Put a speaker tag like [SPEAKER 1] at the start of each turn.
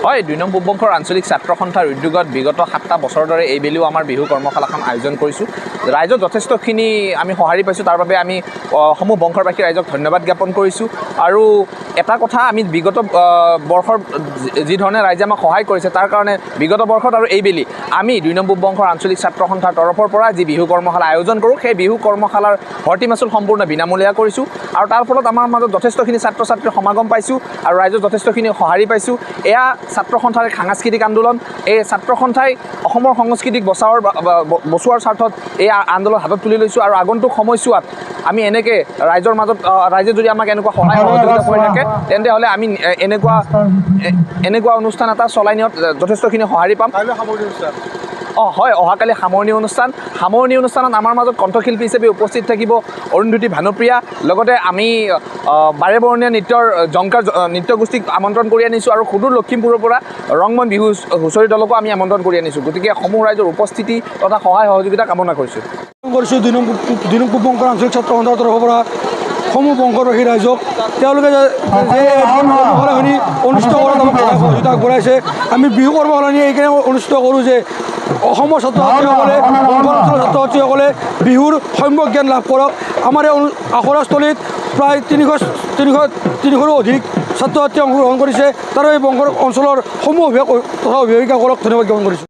[SPEAKER 1] হয় ২ নং পূব বংশৰ আঞ্চলিক ছাত্ৰ সন্থাৰ উদ্যোগত বিগত ৭টা বছৰৰ দৰে এইবেলিও আমাৰ বিহু কৰ্মশালাখন আয়োজন কৰিছোঁ। ৰাইজক যথেষ্টখিনি আমি সঁহাৰি পাইছোঁ, তাৰ বাবে আমি সমূহ বংশৰবাসী ৰাইজক ধন্যবাদ জ্ঞাপন কৰিছোঁ। আৰু এটা কথা, আমি বিগত বৰ্ষৰ যি ধৰণে ৰাইজে আমাক সহায় কৰিছে তাৰ কাৰণে বিগত বৰ্ষত আৰু এইবেলি আমি ২ নং পূব বংশৰ আঞ্চলিক ছাত্ৰ সন্থাৰ তৰফৰ পৰা যি বিহু কৰ্মশালা আয়োজন কৰোঁ, সেই বিহু কৰ্মশালাৰ ভৰ্তি মাচুল সম্পূৰ্ণ বিনামূলীয়া কৰিছোঁ। আৰু তাৰ ফলত আমাৰ মাজত যথেষ্টখিনি ছাত্ৰ ছাত্ৰীৰ সমাগম পাইছোঁ আৰু ৰাইজক যথেষ্টখিনি সঁহাৰি পাইছোঁ। এয়া ছাত্ৰ সন্থাৰ এক সাংস্কৃতিক আন্দোলন। এই ছাত্ৰ সন্থাই অসমৰ সংস্কৃতিক বচোৱাৰ স্বাৰ্থত এই আন্দোলন হাতত তুলি লৈছোঁ। আৰু আগন্তুক সময়ছোৱাত আমি এনেকৈ ৰাইজৰ মাজত ৰাইজে যদি আমাক এনেকুৱা সহায় সহযোগিতা কৰি থাকে, তেন্তে হ'লে আমি এনেকুৱা অনুষ্ঠান এটা চলাই নিয়াত যথেষ্টখিনি সঁহাৰি পাম। হয়, অহাকালি সামৰণি অনুষ্ঠানত আমাৰ মাজত কণ্ঠশিল্পী হিচাপে উপস্থিত থাকিব অৰুন্ধতী ভানুপ্ৰিয়া। লগতে আমি বাৰেবৰণীয়া নৃত্যৰ জংকাৰ নৃত্যগোষ্ঠীক আমন্ত্ৰণ কৰি আনিছোঁ আৰু সুদূৰ লখিমপুৰৰ পৰা ৰংমন বিহু হুঁচৰি দলকো আমি আমন্ত্ৰণ কৰি আনিছোঁ। গতিকে সমূহ ৰাইজৰ উপস্থিতি তথা সহায় সহযোগিতা কামনা কৰিছোঁ।
[SPEAKER 2] ২ নং পূব বংশৰ আঞ্চলিক ছাত্ৰ সন্থাৰ তৰফৰ পৰা সমূহ বংশবাসী ৰাইজক তেওঁলোকে যে কৰ্মশালাখিনি অনুষ্ঠিত কৰাত আমাক সহায় সহযোগিতা আগবঢ়াইছে। আমি বিহু কৰ্মশালাখিনি এইকাৰণে অনুষ্ঠিত কৰোঁ যে অসমৰ ছাত্ৰ ছাত্ৰীসকলে, বংশ অঞ্চলৰ ছাত্ৰ ছাত্ৰীসকলে বিহুৰ সম্যক জ্ঞান লাভ কৰক। আমাৰ এই আখৰাস্থলীত প্ৰায় ৩০০ৰো অধিক ছাত্ৰ ছাত্ৰী অংশগ্ৰহণ কৰিছে। তাৰো এই বংশ অঞ্চলৰ সমূহ তথা অভিভাৱিকাসকলক ধন্যবাদ জ্ঞাপন কৰিছোঁ।